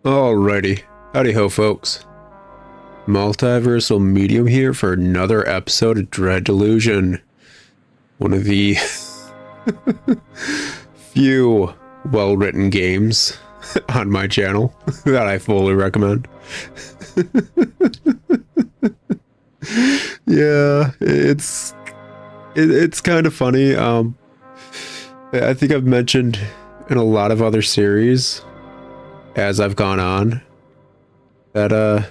Alrighty, howdy ho folks. Multiversal Medium here for another episode of Dread Delusion. One of the few well-written games on my channel that I fully recommend. Yeah, it's kind of funny. I think I've mentioned in a lot of other series as I've gone on that a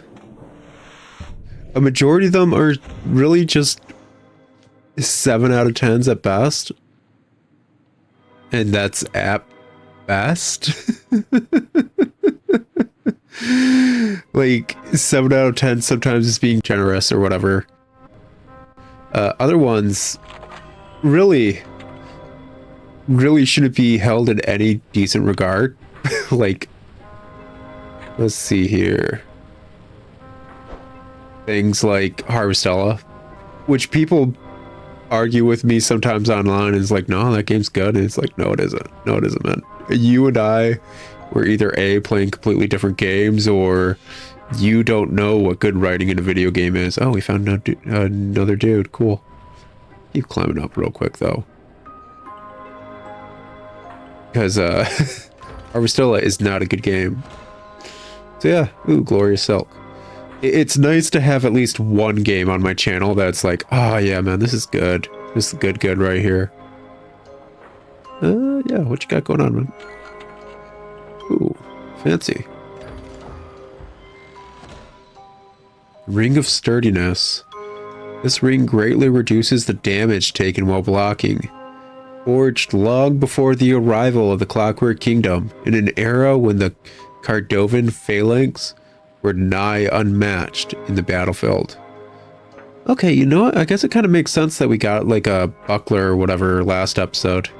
majority of them are really just 7 out of 10s at best, and that's at best. Like 7 out of 10 sometimes is being generous or whatever. Other ones really shouldn't be held in any decent regard. Like, let's see here. Things like Harvestella, which people argue with me sometimes online, is like, no, that game's good. And it's like, no, it isn't. No, it isn't, man. You and I were either A, playing completely different games, or you don't know what good writing in a video game is. Oh, we found another dude. Cool. Keep climbing up real quick, though. Because, Harvestella is not a good game. So yeah, ooh, Glorious Silk. It's nice to have at least one game on my channel that's like, oh yeah, man, this is good. This is good right here. Yeah, what you got going on, man? Ooh, fancy. Ring of Sturdiness. This ring greatly reduces the damage taken while blocking. Forged long before the arrival of the Clockwork Kingdom, in an era when the Cardovan phalanx were nigh unmatched in the battlefield. Okay, you know what? I guess it kind of makes sense that we got like a buckler or whatever last episode.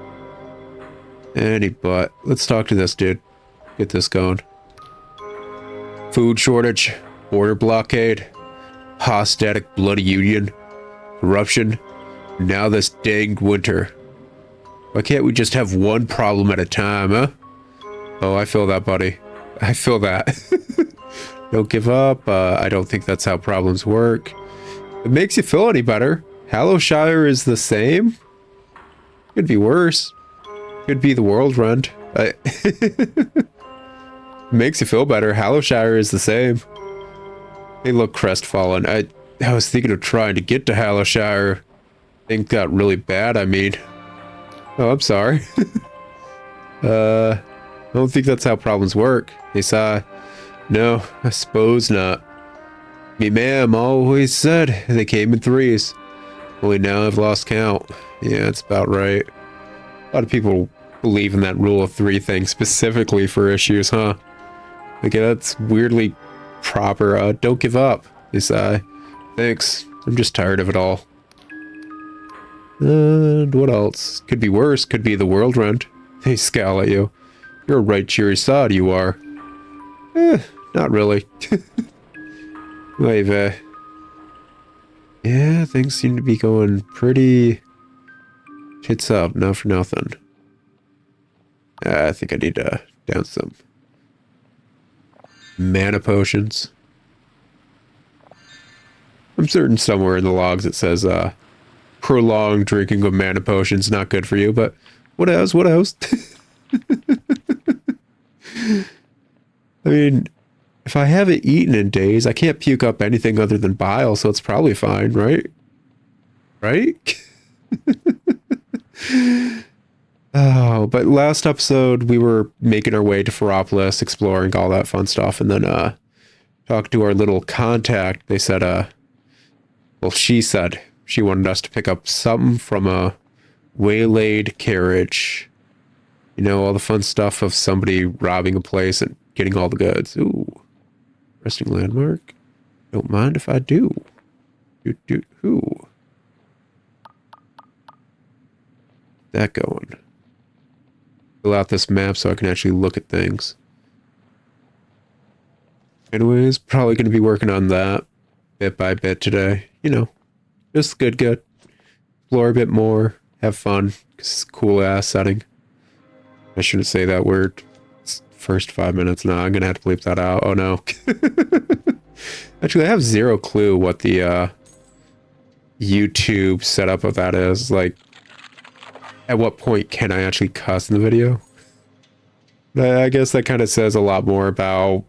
But let's talk to this dude. Get this going. Food shortage, border blockade, hostatic bloody union, corruption, now this danged winter. Why can't we just have one problem at a time, huh? Oh, I feel that, buddy. I feel that. Don't give up. I don't think that's how problems work. If it makes you feel any better, Hallowshire is the same. Could be worse. Could be the world rend. Makes you feel better. Hallowshire is the same. They look crestfallen. I was thinking of trying to get to Hallowshire. Things got really bad, I mean. Oh, I'm sorry. I don't think that's how problems work. They saw. No, I suppose not. Me ma'am always said they came in threes. Only now I've lost count. Yeah, that's about right. A lot of people believe in that rule of 3 thing specifically for issues, huh? Like, that's weirdly proper. Don't give up. They say. Thanks. I'm just tired of it all. And what else? Could be worse. Could be the world rend. They scowl at you. You're a right cheery sod, you are. Not really. Wait, yeah, things seem to be going pretty tits up, not for nothing. I think I need to down some mana potions. I'm certain somewhere in the logs it says, prolonged drinking of mana potions not good for you, but what else? What else? I mean, if I haven't eaten in days, I can't puke up anything other than bile, so it's probably fine, right? Right? Oh, but last episode we were making our way to Ferropolis, exploring all that fun stuff, and then talked to our little contact. They said, well, she said she wanted us to pick up something from a waylaid carriage. You know, all the fun stuff of somebody robbing a place and getting all the goods. Ooh. Resting landmark. Don't mind if I do. Who? That going. Fill out this map so I can actually look at things. Anyways, probably going to be working on that bit by bit today. You know, just good. Explore a bit more. Have fun. It's a cool ass setting. I shouldn't say that word. It's first 5 minutes. No, I'm gonna have to bleep that out. Oh no. Actually, I have zero clue what the YouTube setup of that is. Like, at what point can I actually cuss in the video? I guess that kind of says a lot more about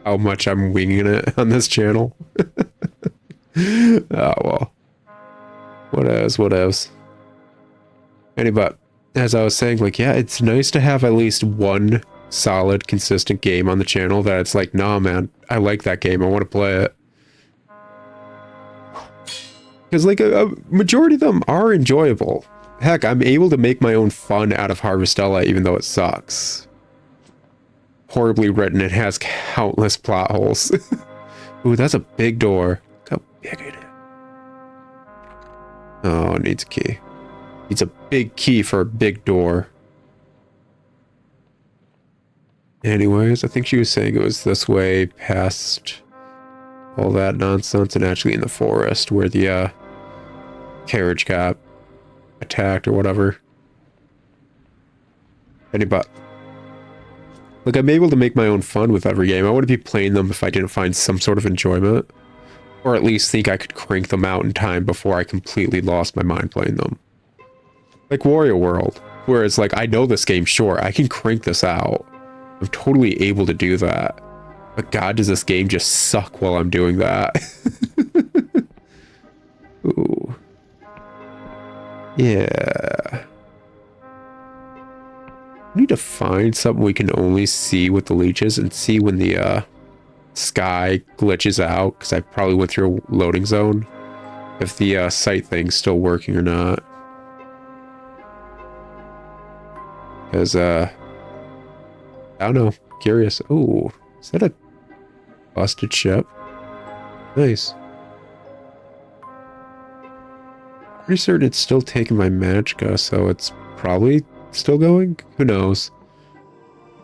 how much I'm winging it on this channel. Oh, well. What else? Anyway, as I was saying, like, yeah, it's nice to have at least one solid, consistent game on the channel that it's like, nah, man, I like that game. I want to play it. Because, like, a majority of them are enjoyable. Heck, I'm able to make my own fun out of Harvestella, even though it sucks. Horribly written, it has countless plot holes. Ooh, that's a big door. Look how big it is. Oh, it needs a key. Needs a big key for a big door. Anyways, I think she was saying it was this way past all that nonsense and actually in the forest where the carriage got attacked or whatever. Anyway, look, I'm able to make my own fun with every game. I wouldn't be playing them if I didn't find some sort of enjoyment. Or at least think I could crank them out in time before I completely lost my mind playing them. Like Wario World, where it's like, I know this game, sure, I can crank this out. I'm totally able to do that. But God, does this game just suck while I'm doing that. Ooh. Yeah. We need to find something we can only see with the leeches and see when the sky glitches out, because I probably went through a loading zone. If the sight thing's still working or not. Because, I don't know. Curious. Oh, is that a busted ship? Nice. Pretty certain it's still taking my magicka, so it's probably still going? Who knows?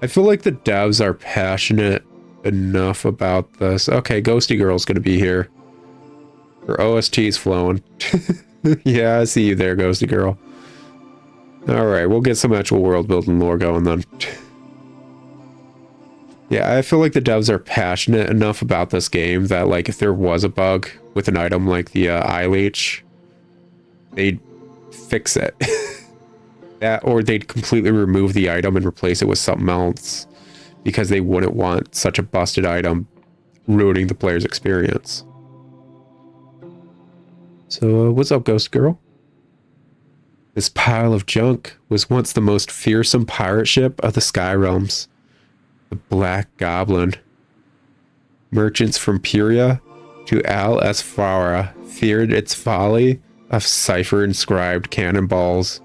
I feel like the devs are passionate enough about this. Okay, Ghosty Girl's gonna be here. Her OST's flowing. Yeah, I see you there, Ghosty Girl. Alright, we'll get some actual world building lore going then. Yeah, I feel like the devs are passionate enough about this game that, like, if there was a bug with an item like the eye leech, they'd fix it. That, or they'd completely remove the item and replace it with something else, because they wouldn't want such a busted item ruining the player's experience. So, what's up, Ghost Girl? This pile of junk was once the most fearsome pirate ship of the Sky Realms. The Black Goblin. Merchants from Puria to Al Esfara feared its folly of cipher-inscribed cannonballs.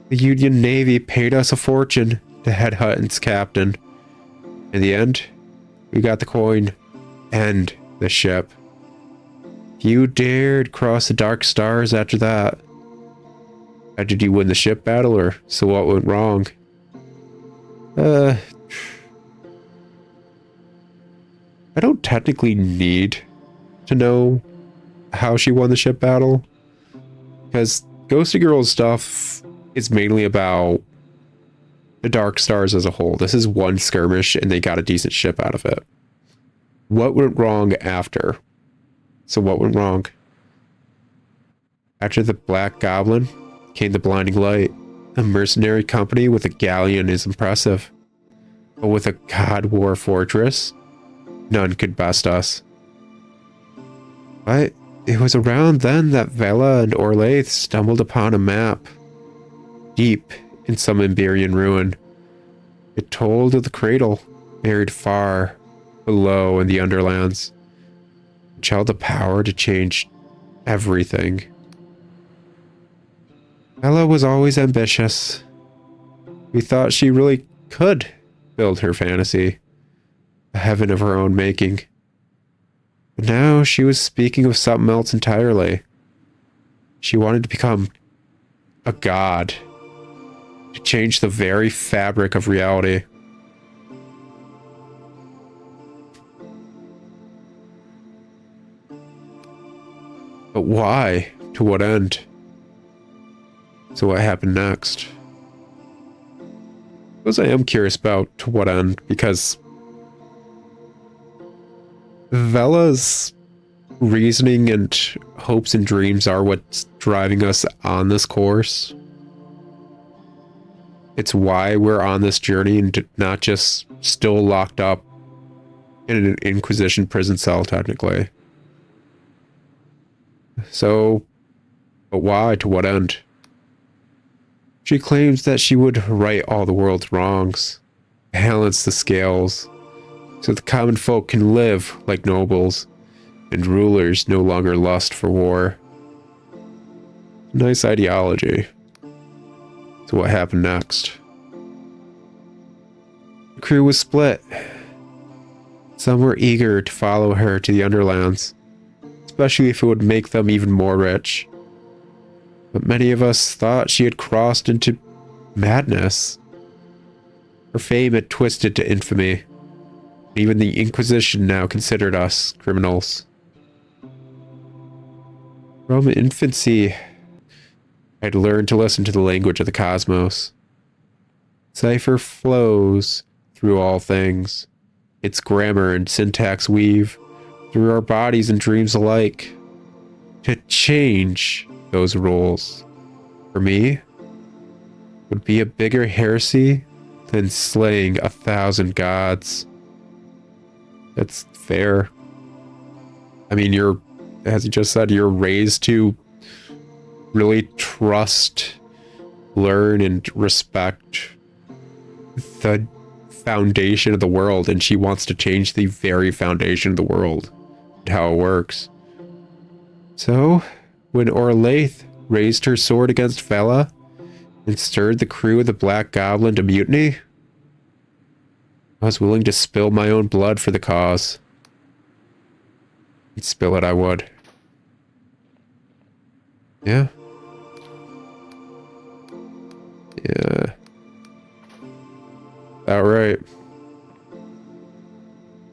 The Union Navy paid us a fortune to headhunt its captain. In the end, we got the coin and the ship. You dared cross the dark stars after that. How did you win the ship battle, or so what went wrong? I don't technically need to know how she won the ship battle, because Ghosty Girl's stuff is mainly about the Dark Stars as a whole. This is one skirmish, and they got a decent ship out of it. What went wrong after? So what went wrong? After the Black Goblin came the Blinding Light. A mercenary company with a galleon is impressive. But with a God War fortress, none could best us. But it was around then that Vela and Orlaith stumbled upon a map. Deep in some Iberian ruin. It told of the cradle, buried far below in the Underlands, which held the power to change everything. Ella was always ambitious. We thought she really could build her fantasy, a heaven of her own making. But now she was speaking of something else entirely. She wanted to become a god, to change the very fabric of reality. But why? To what end? So what happened next? Suppose I am curious about to what end, because Vela's reasoning and hopes and dreams are what's driving us on this course. It's why we're on this journey and not just still locked up in an Inquisition prison cell, technically. So, but why? To what end? She claims that she would right all the world's wrongs, balance the scales, so the common folk can live like nobles, and rulers no longer lust for war. Nice ideology. So what happened next? The crew was split. Some were eager to follow her to the Underlands, especially if it would make them even more rich. But many of us thought she had crossed into madness. Her fame had twisted to infamy. Even the Inquisition now considered us criminals. From infancy, I'd learned to listen to the language of the cosmos. Cipher flows through all things. Its grammar and syntax weave through our bodies and dreams alike. To change those rules, for me, would be a bigger heresy than slaying 1,000 gods. That's fair. I mean, as you just said, you're raised to really trust, learn, and respect the foundation of the world, and she wants to change the very foundation of the world and how it works. So, when Orlaith raised her sword against Vela and stirred the crew of the Black Goblin to mutiny, I was willing to spill my own blood for the cause. And spill it I would. Yeah. Yeah. All right.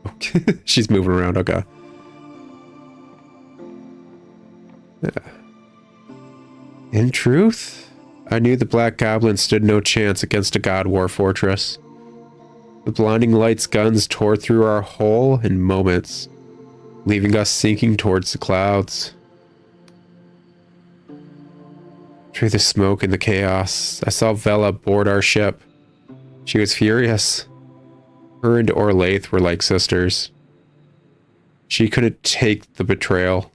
Okay. She's moving around. Okay. Yeah. In truth, I knew the Black Goblin stood no chance against a God War fortress. The blinding light's guns tore through our hull in moments, leaving us sinking towards the clouds. Through the smoke and the chaos, I saw Vela board our ship. She was furious. Her and Orlaith were like sisters. She couldn't take the betrayal.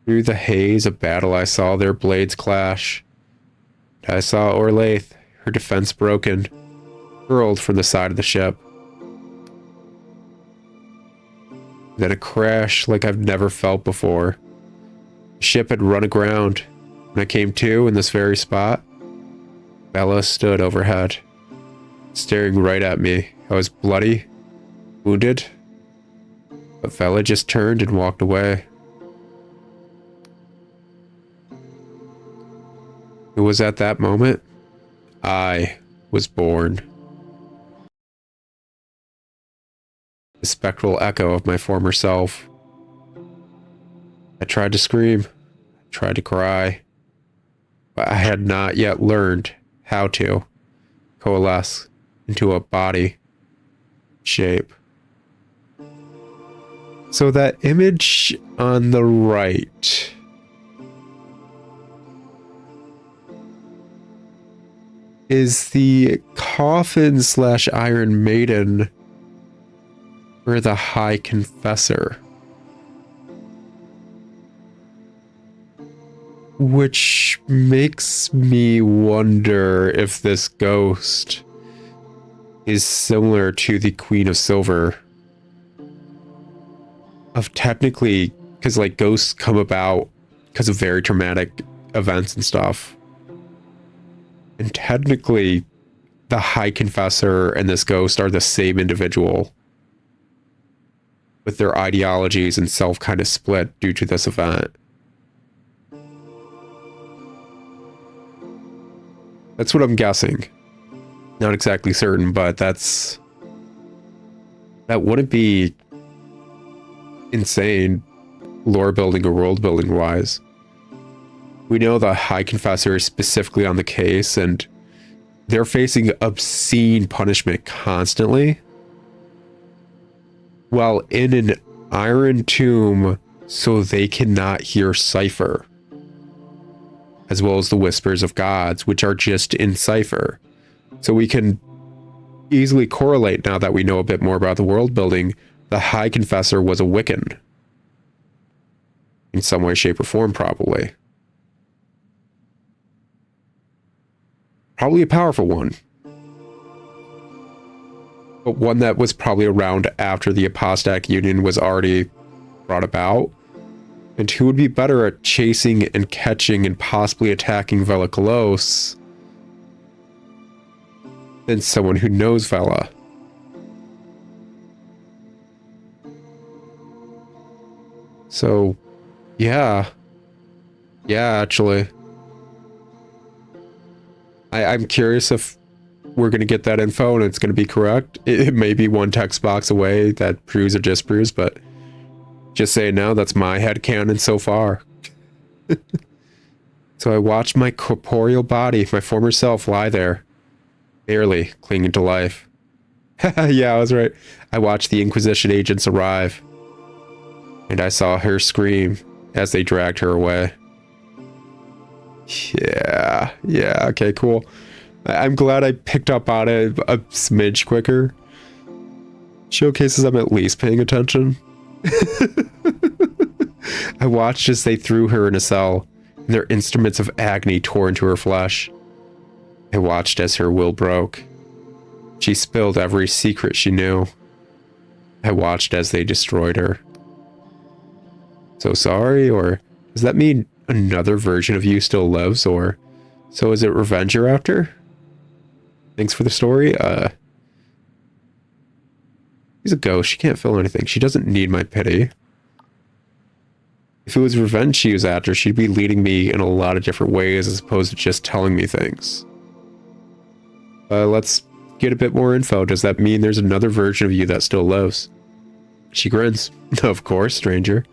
Through the haze of battle, I saw their blades clash. I saw Orlaith, her defense broken, hurled from the side of the ship. Then a crash like I've never felt before. The ship had run aground. When I came to in this very spot, Vela stood overhead, staring right at me. I was bloody, wounded, but Vela just turned and walked away. It was at that moment I was born. The spectral echo of my former self. I tried to scream, I tried to cry, but I had not yet learned how to coalesce into a body shape. So that image on the right is the coffin / Iron Maiden for the High Confessor. Which makes me wonder if this ghost is similar to the Queen of Silver. Of technically, because like ghosts come about because of very traumatic events and stuff. And technically, the High Confessor and this ghost are the same individual. With their ideologies and self kind of split due to this event. That's what I'm guessing. Not exactly certain, but that wouldn't be insane lore building or world building wise. We know the High Confessor is specifically on the case, and they're facing obscene punishment constantly, while in an iron tomb so they cannot hear cipher, as well as the whispers of gods, which are just in cipher. So we can easily correlate, now that we know a bit more about the world building, the High Confessor was a Wiccan. In some way, shape, or form, probably. Probably a powerful one. But one that was probably around after the Apostolic Union was already brought about. And who would be better at chasing and catching and possibly attacking Vela Kolos than someone who knows Vela? So, yeah. Yeah, actually. I'm curious if we're going to get that info and it's going to be correct. It may be one text box away that proves or disproves, but just saying now, that's my headcanon so far. So I watched my corporeal body, my former self, lie there, barely clinging to life. Yeah, I was right. I watched the Inquisition agents arrive, and I saw her scream as they dragged her away. Yeah, okay, cool. I'm glad I picked up on it a smidge quicker. Showcases I'm at least paying attention. I watched as they threw her in a cell, and their instruments of agony tore into her flesh. I watched as her will broke. She spilled every secret she knew. I watched as they destroyed her. So sorry, or does that mean another version of you still lives, or so is it revenge you're after? Thanks for the story. She's a ghost. She can't feel anything. She doesn't need my pity. If it was revenge she was after, she'd be leading me in a lot of different ways as opposed to just telling me things. Let's get a bit more info. Does that mean there's another version of you that still lives? She grins. Of course, stranger.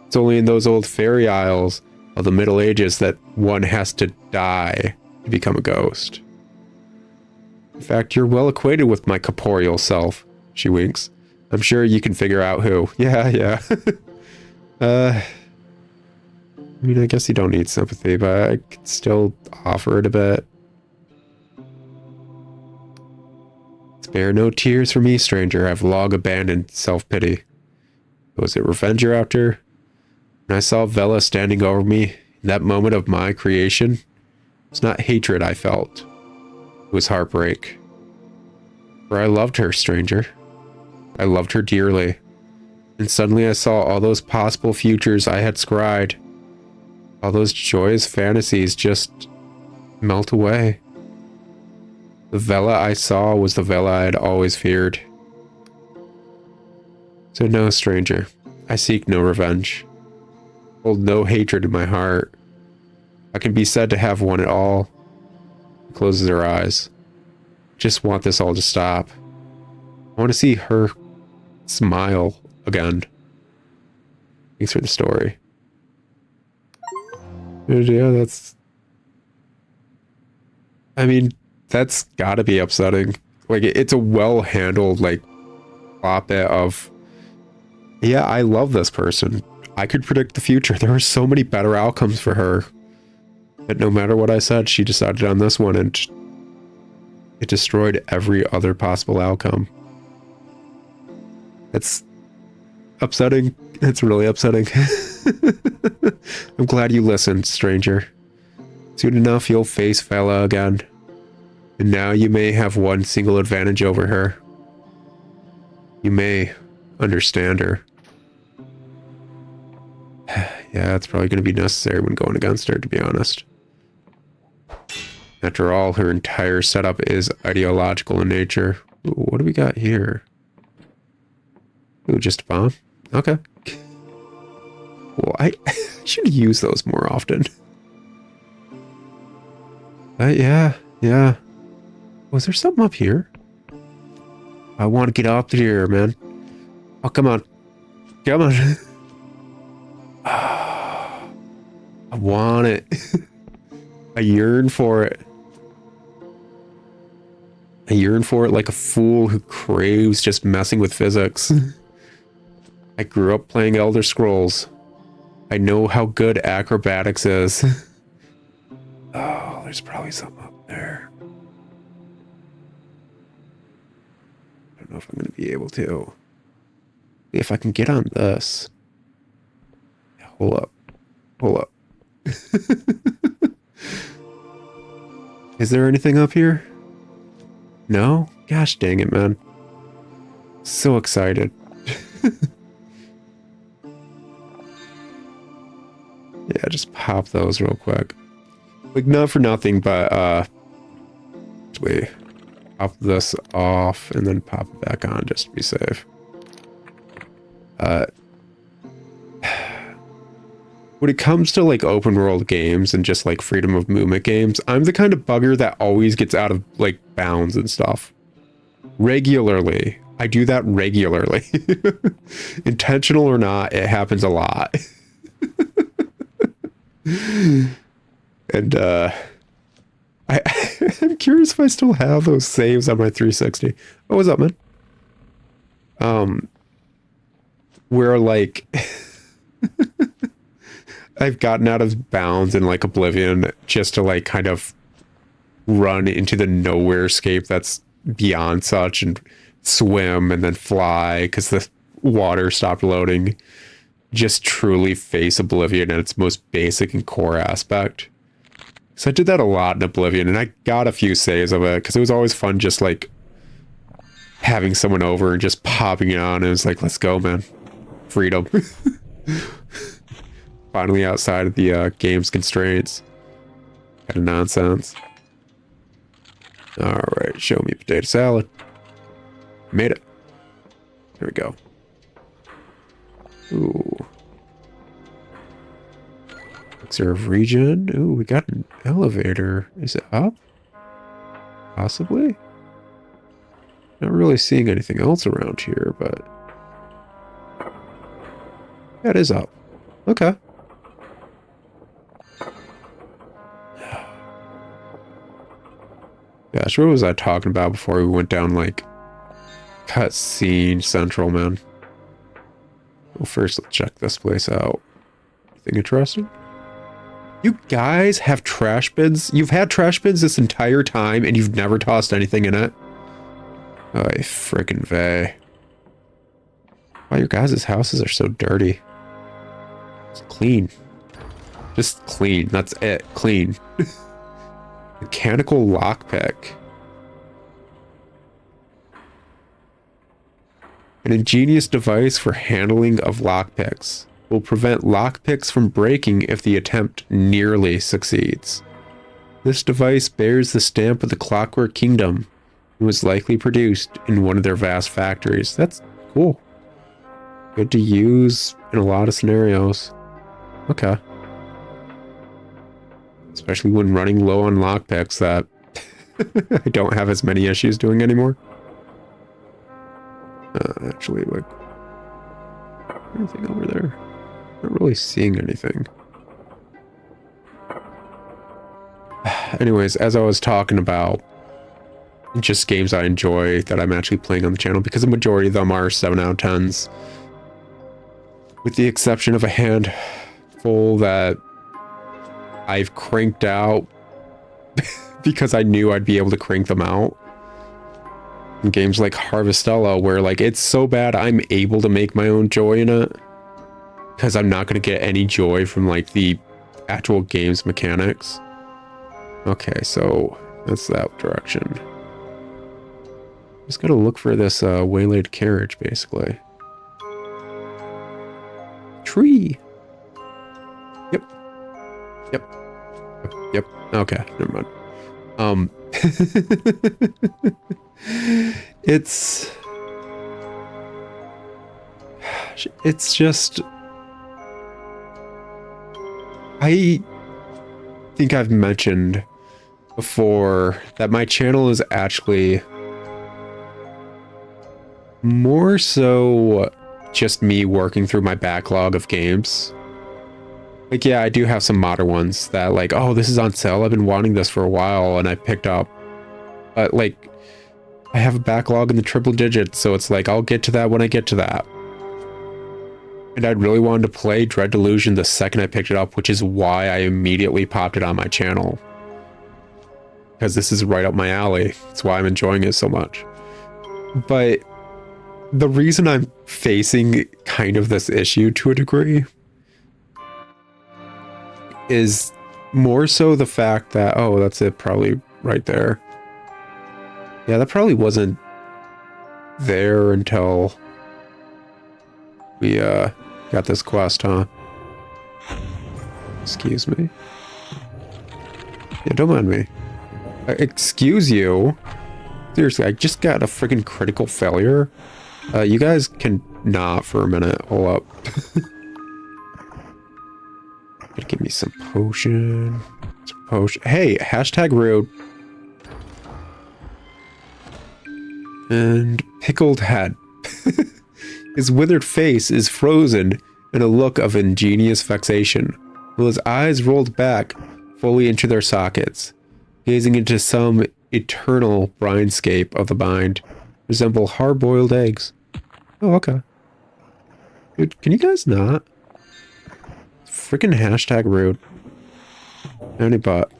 It's only in those old fairy isles of the Middle Ages that one has to die to become a ghost. In fact, you're well acquainted with my corporeal self. She winks. I'm sure you can figure out who. Yeah. I mean, I guess you don't need sympathy, but I could still offer it a bit. Spare no tears for me, stranger. I've long abandoned self-pity. Was it revenge you're after? When I saw Vela standing over me in that moment of my creation, it's not hatred I felt. It was heartbreak. For I loved her, stranger. I loved her dearly. And suddenly I saw all those possible futures I had scryed. All those joyous fantasies just melt away. The Vela I saw was the Vela I had always feared. So no, stranger. I seek no revenge. Hold no hatred in my heart. I can be said to have one at all. She closes her eyes. Just want this all to stop. I want to see her smile again. Thanks for the story. Yeah, that's... I mean, that's gotta be upsetting. Like, it's a well-handled, like, plot bit of... Yeah, I love this person. I could predict the future. There were so many better outcomes for her. But no matter what I said, she decided on this one, and it destroyed every other possible outcome. It's upsetting. It's really upsetting. I'm glad you listened, stranger. Soon enough, you'll face Vela again. And now you may have one single advantage over her. You may understand her. Yeah, it's probably going to be necessary when going against her, to be honest. After all, her entire setup is ideological in nature. Ooh, what do we got here? Ooh, just a bomb? Okay. Well, I should use those more often. Yeah. Was there something up here? I want to get up here, man. Oh, come on. Come on. I want it. I yearn for it. I yearn for it like a fool who craves just messing with physics. I grew up playing Elder Scrolls. I know how good acrobatics is. Oh, there's probably something up there. I don't know if I'm going to be able to. If I can get on this. Hold up. Hold up. Is there anything up here? No? Gosh dang it, man. So excited. Yeah, just pop those real quick. Like, not for nothing, but, wait. Pop this off and then pop it back on just to be safe. When it comes to, like, open world games and just, like, freedom of movement games, I'm the kind of bugger that always gets out of, like, bounds and stuff. Regularly. I do that regularly. Intentional or not, it happens a lot. And I'm curious if I still have those saves on my 360. Oh, what's up, man? Where like I've gotten out of bounds in like Oblivion just to like kind of run into the nowhere scape that's beyond such and swim and then fly because the water stopped loading. Just truly face Oblivion at its most basic and core aspect. So I did that a lot in Oblivion, and I got a few saves of it, because it was always fun just, like, having someone over and just popping it on, and it was like, let's go, man. Freedom. Finally outside of the game's constraints. Kind of nonsense. Alright, show me potato salad. Made it. Here we go. Ooh. Observe region. Ooh, we got an elevator. Is it up? Possibly? Not really seeing anything else around here, but... yeah, it is up. Okay. Gosh, what was I talking about before we went down, like, cutscene central, man? Well, first, let's check this place out. Anything interesting? You guys have trash bins? You've had trash bins this entire time, and you've never tossed anything in it? Oh, frickin' vey. Why your guys' houses are so dirty. It's clean. Just clean. That's it. Clean. Mechanical lockpick. An ingenious device for handling of lockpicks. Will prevent lockpicks from breaking if the attempt nearly succeeds. This device bears the stamp of the Clockwork Kingdom and was likely produced in one of their vast factories. That's cool. Good to use in a lot of scenarios. Okay. Especially when running low on lockpicks that I don't have as many issues doing anymore. Actually, like, anything over there? Not really seeing anything. Anyways, as I was talking about, just games I enjoy that I'm actually playing on the channel, because the majority of them are 7 out of 10s. With the exception of a handful that I've cranked out because I knew I'd be able to crank them out. In games like Harvestella, where like it's so bad I'm able to make my own joy in it. Because I'm not going to get any joy from like the actual game's mechanics. Okay, so that's that direction. Just gotta look for this waylaid carriage, basically. Tree! Yep. Yep. Yep. Okay, never mind. It's just... I think I've mentioned before that my channel is actually more so just me working through my backlog of games. Like, yeah, I do have some modern ones that like, oh, this is on sale. I've been wanting this for a while and I picked up. But like, I have a backlog in the triple digits, so it's like, I'll get to that when I get to that. And I really wanted to play Dread Delusion the second I picked it up, which is why I immediately popped it on my channel. Because this is right up my alley. That's why I'm enjoying it so much. But the reason I'm facing kind of this issue to a degree is more so the fact that, oh, that's it probably right there. Yeah, that probably wasn't there until we got this quest, huh? Excuse me. Yeah, don't mind me. Excuse you. Seriously, I just got a freaking critical failure. You guys can not for a minute. Hold up. Gotta give me some potion. Some potion. Hey, hashtag rude. And pickled head. His withered face is frozen in a look of ingenious vexation, while his eyes rolled back fully into their sockets, gazing into some eternal brindscape of the mind, resemble hard-boiled eggs. Oh, okay. Dude, can you guys not? Freaking hashtag rude. Any but.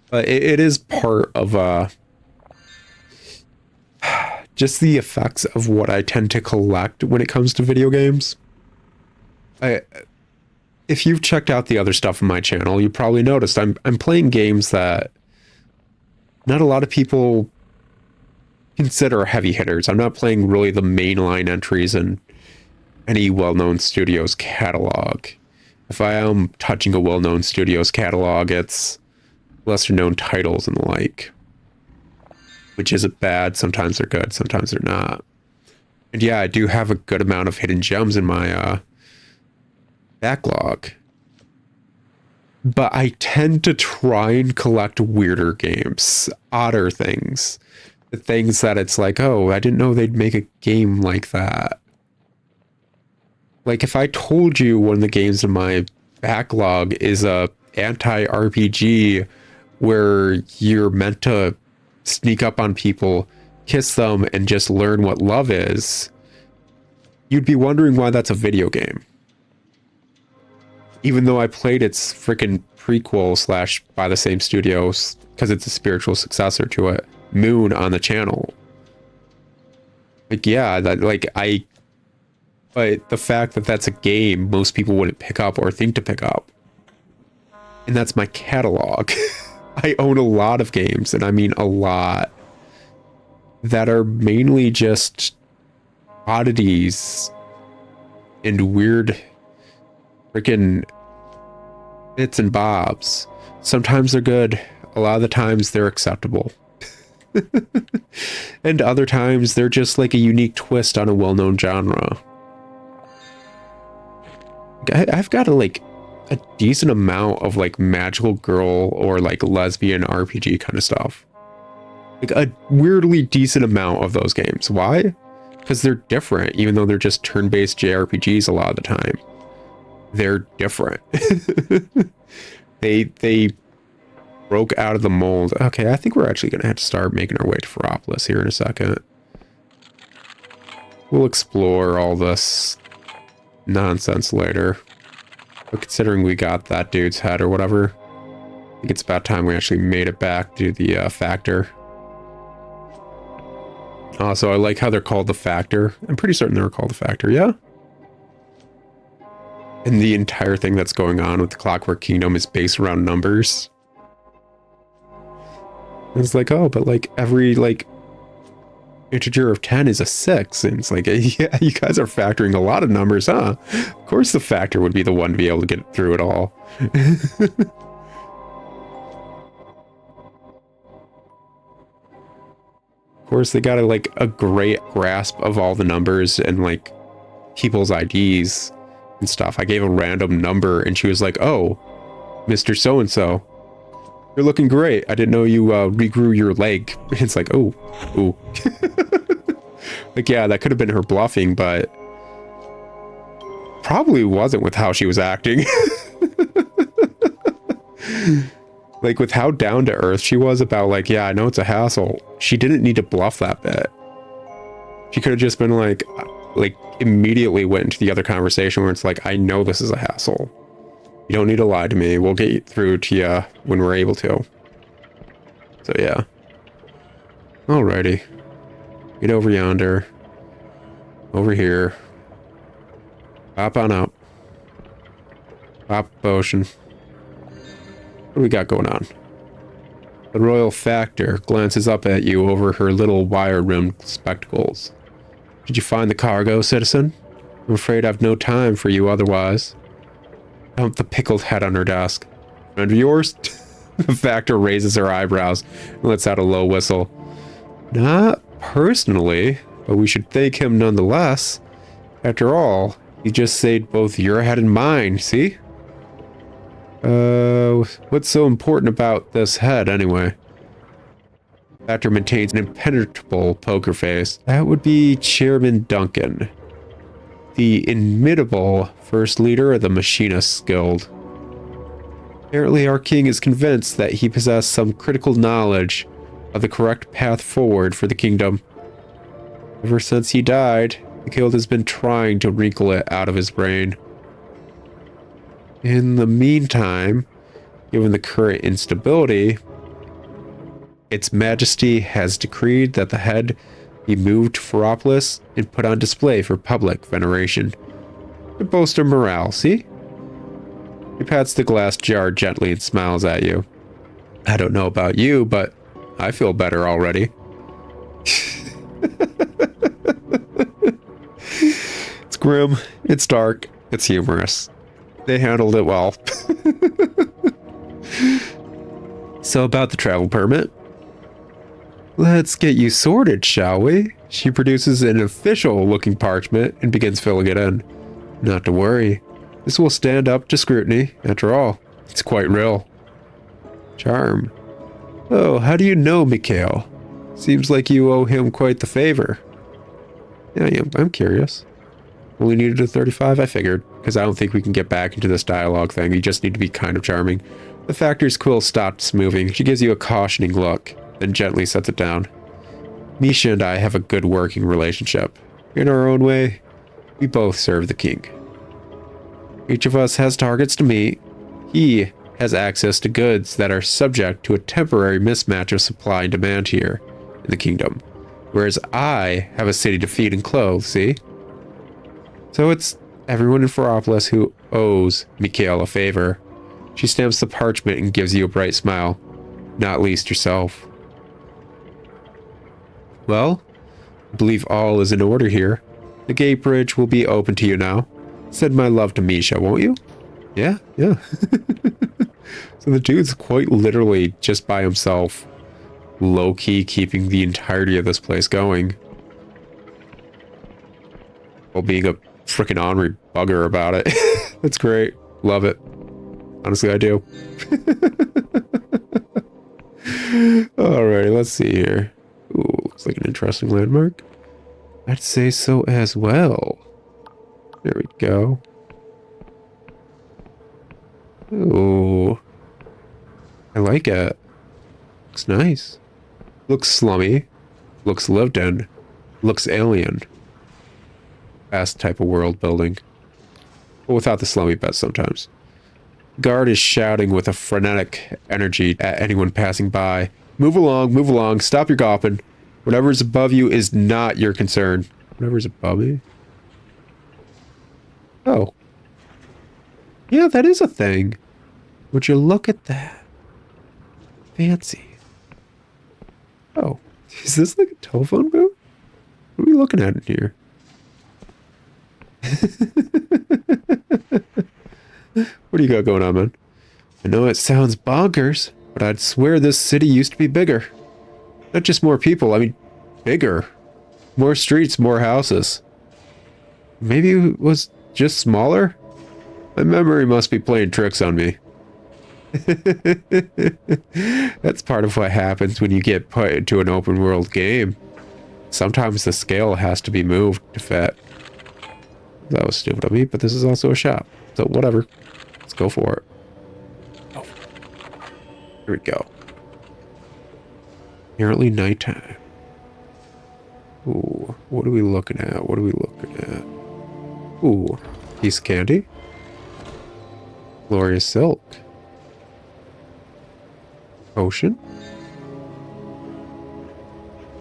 But it is part of, just the effects of what I tend to collect when it comes to video games. If you've checked out the other stuff on my channel, you probably noticed I'm playing games that not a lot of people consider heavy hitters. I'm not playing really the mainline entries in any well-known studio's catalog. If I am touching a well-known studio's catalog, it's lesser-known titles and the like. Which isn't bad. Sometimes they're good, sometimes they're not. And yeah, I do have a good amount of hidden gems in my backlog. But I tend to try and collect weirder games, odder things. The things that it's like, oh, I didn't know they'd make a game like that. Like if I told you one of the games in my backlog is a anti-RPG where you're meant to sneak up on people, kiss them, and just learn what love is, you'd be wondering why that's a video game. Even though I played its freaking prequel slash by the same studios, because it's a spiritual successor to it, Moon, on the channel. Like, yeah, that, like, but the fact that that's a game most people wouldn't pick up or think to pick up. And that's my catalog. I own a lot of games, and I mean a lot, that are mainly just oddities and weird freaking bits and bobs. Sometimes they're good, a lot of the times they're acceptable. And other times they're just like a unique twist on a well-known genre. I've got a decent amount of like magical girl or like lesbian RPG kind of stuff. Like a weirdly decent amount of those games. Why? Because they're different, even though they're just turn-based JRPGs a lot of the time. They're different. They broke out of the mold. Okay, I think we're actually gonna have to start making our way to Ferropolis here in a second. We'll explore all this nonsense later. But considering we got that dude's head or whatever, I think it's about time we actually made it back to the factor. Also, I like how they're called the Factor. I'm pretty certain they're called the Factor, yeah? And the entire thing that's going on with the Clockwork Kingdom is based around numbers. And it's like, oh, but like every like integer of 10 is a 6. And it's like, yeah, you guys are factoring a lot of numbers, huh? Of course the Factor would be the one to be able to get through it all. Of course, they got like a great grasp of all the numbers and like people's IDs and stuff. I gave a random number and she was like, oh, Mr. So-and-so, you're looking great. I didn't know you regrew your leg. It's like, oh, ooh. Like, yeah, that could have been her bluffing, but probably wasn't with how she was acting. Like, with how down to earth she was about, like, yeah, I know it's a hassle. She didn't need to bluff that bit. She could have just been like, immediately went into the other conversation where it's like, I know this is a hassle. You don't need to lie to me. We'll get through to you when we're able to. So, yeah. Alrighty. Get over yonder. Over here. Hop on up. Pop potion. What do we got going on? The Royal Factor glances up at you over her little wire-rimmed spectacles. Did you find the cargo, citizen? I'm afraid I've no time for you otherwise. Dump the pickled head on her desk. Friend of yours? The Factor raises her eyebrows and lets out a low whistle. Not personally, but we should thank him nonetheless. After all, he just saved both your head and mine, see? What's so important about this head, anyway? Factor maintains an impenetrable poker face. That would be Chairman Duncan, the inimitable first leader of the Machinists Guild. Apparently, our king is convinced that he possessed some critical knowledge of the correct path forward for the kingdom. Ever since he died, the guild has been trying to wrinkle it out of his brain. In the meantime, given the current instability, Its Majesty has decreed that the head be moved to Ferropolis and put on display for public veneration. To bolster morale, see? He pats the glass jar gently and smiles at you. I don't know about you, but I feel better already. It's grim, it's dark, it's humorous. They handled it well. So about the travel permit. Let's get you sorted, shall we? She produces an official-looking parchment and begins filling it in. Not to worry. This will stand up to scrutiny. After all, it's quite real. Charm. Oh, how do you know Mikhail? Seems like you owe him quite the favor. Yeah, I'm curious. Only needed a 35, I figured, because I don't think we can get back into this dialogue thing. You just need to be kind of charming. The Factor's quill stops moving. She gives you a cautioning look, then gently sets it down. Misha and I have a good working relationship. In our own way, we both serve the king. Each of us has targets to meet. He has access to goods that are subject to a temporary mismatch of supply and demand here in the kingdom, whereas I have a city to feed and clothe, see? So it's everyone in Ferropolis who owes Mikhail a favor. She stamps the parchment and gives you a bright smile, not least yourself. Well, I believe all is in order here. The gate bridge will be open to you now. Send my love to Misha, won't you? Yeah. So the dude's quite literally just by himself, low-key keeping the entirety of this place going, while being a freaking ornery bugger about it. That's great. Love it. Honestly, I do. Alrighty, let's see here. Ooh, looks like an interesting landmark. I'd say so as well. There we go. Ooh. I like it. Looks nice. Looks slummy. Looks lived in. Looks alien. Fast type of world building. But without the slummy bits sometimes. Guard is shouting with a frenetic energy at anyone passing by. Move along, stop your gawping. Whatever's above you is not your concern. Whatever's above me? Oh. Yeah, that is a thing. Would you look at that? Fancy. Oh. Is this like a telephone booth? What are we looking at in here? What do you got going on, man? I know it sounds bonkers, but I'd swear this city used to be bigger. Not just more people, I mean bigger. More streets, more houses. Maybe it was just smaller? My memory must be playing tricks on me. That's part of what happens when you get put into an open world game. Sometimes the scale has to be moved to fit. That was stupid of me, but this is also a shop. So whatever. Let's go for it. Oh. Here we go. Apparently nighttime. Ooh, what are we looking at? What are we looking at? Ooh, piece of candy. Glorious silk. Potion.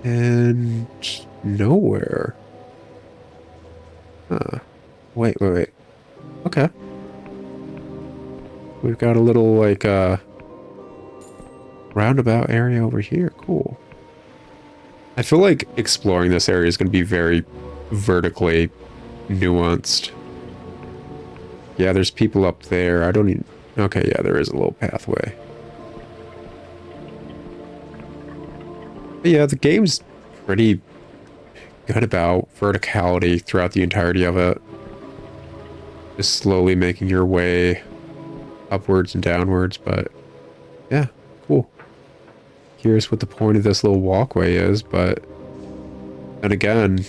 And nowhere. Huh. Wait. Okay. We've got a little, like, roundabout area over here. Cool. I feel like exploring this area is going to be very vertically nuanced. Yeah, there's people up there. I don't even... Okay, yeah, there is a little pathway. But yeah, the game's pretty good about verticality throughout the entirety of it. Just slowly making your way upwards and downwards, but yeah, cool. Curious what the point of this little walkway is, but and again,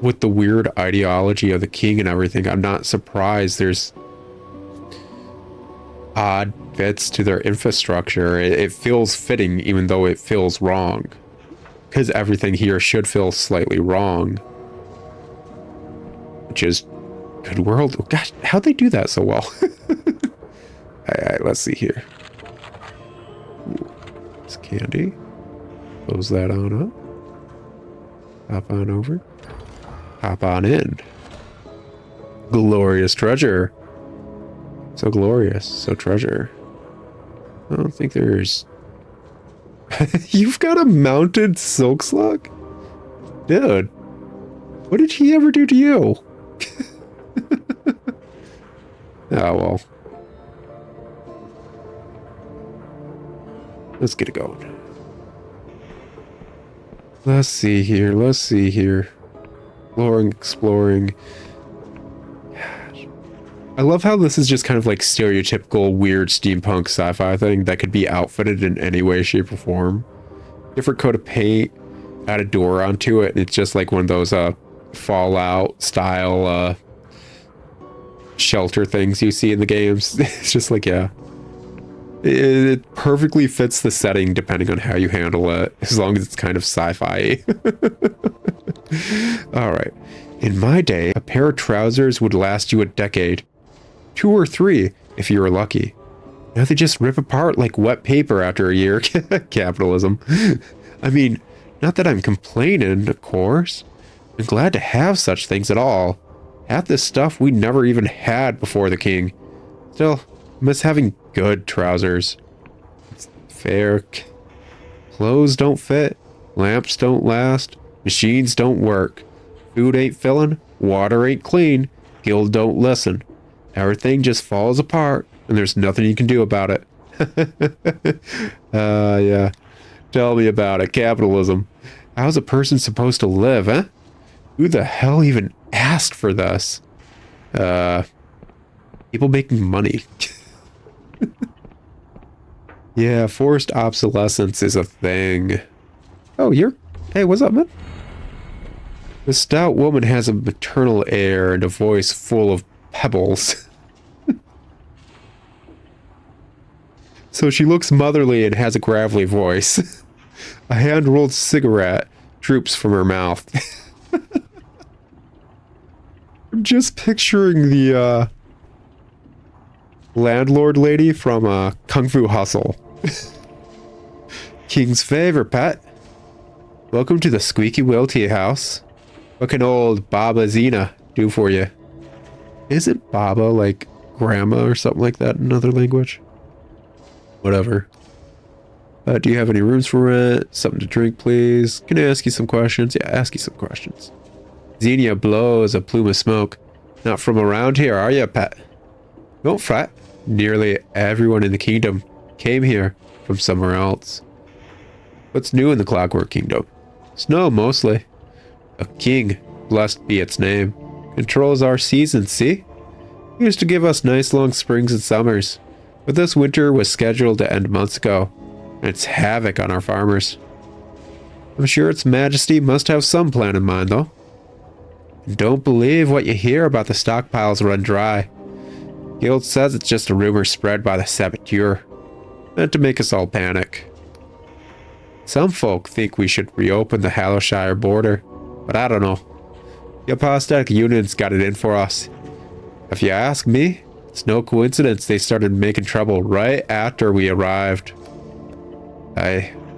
with the weird ideology of the king and everything, I'm not surprised there's odd bits to their infrastructure. It feels fitting even though it feels wrong, because everything here should feel slightly wrong, which is good world. Oh, gosh, how'd they do that so well? Alright, let's see here. Ooh, it's candy. Close that on up. Hop on over. Hop on in. Glorious treasure. So glorious. So treasure. I don't think there's... You've got a mounted silk slug? Dude. What did he ever do to you? Oh, well. Let's get it going. Let's see here. Let's see here. Exploring. I love how this is just kind of like stereotypical weird steampunk sci-fi thing that could be outfitted in any way, shape, or form. Different coat of paint, add a door onto it, and it's just like one of those Fallout style shelter things you see in the games. It's just like, yeah. It perfectly fits the setting depending on how you handle it, as long as it's kind of sci-fi. Alright. In my day, a pair of trousers would last you a decade. 2 or 3, if you were lucky. Now they just rip apart like wet paper after a year. Capitalism. I mean, not that I'm complaining, of course. I'm glad to have such things at all. Half this stuff we never even had before the king. Still, I miss having good trousers. It's fair. Clothes don't fit. Lamps don't last. Machines don't work. Food ain't filling. Water ain't clean. Guild don't listen. Everything just falls apart, and there's nothing you can do about it. Yeah. Tell me about it. Capitalism. How's a person supposed to live, huh? Who the hell even asked for this? People making money. Yeah, forced obsolescence is a thing. Oh, hey, what's up, man? The stout woman has a maternal air and a voice full of pebbles. So she looks motherly and has a gravelly voice. A hand-rolled cigarette droops from her mouth. I'm just picturing the landlord lady from Kung Fu Hustle. King's favor, pet. Welcome to the Squeaky Wheel Tea House. What can old Baba Zena do for you? Isn't Baba like grandma or something like that in another language? Whatever. Do you have any rooms for rent? Something to drink, please? Can I ask you some questions? Yeah, ask you some questions. Xenia blows a plume of smoke. Not from around here, are you, pet? Don't fret. Nearly everyone in the kingdom came here from somewhere else. What's new in the Clockwork Kingdom? Snow, mostly. A king, blessed be its name, controls our seasons, see? He used to give us nice long springs and summers, but this winter was scheduled to end months ago, and it's havoc on our farmers. I'm sure its majesty must have some plan in mind, though. And don't believe what you hear about the stockpiles run dry. Guild says it's just a rumor spread by the saboteur. meant to make us all panic. Some folk think we should reopen the Hallowshire border, but I don't know. The apostatic union's got it in for us. If you ask me, it's no coincidence they started making trouble right after we arrived.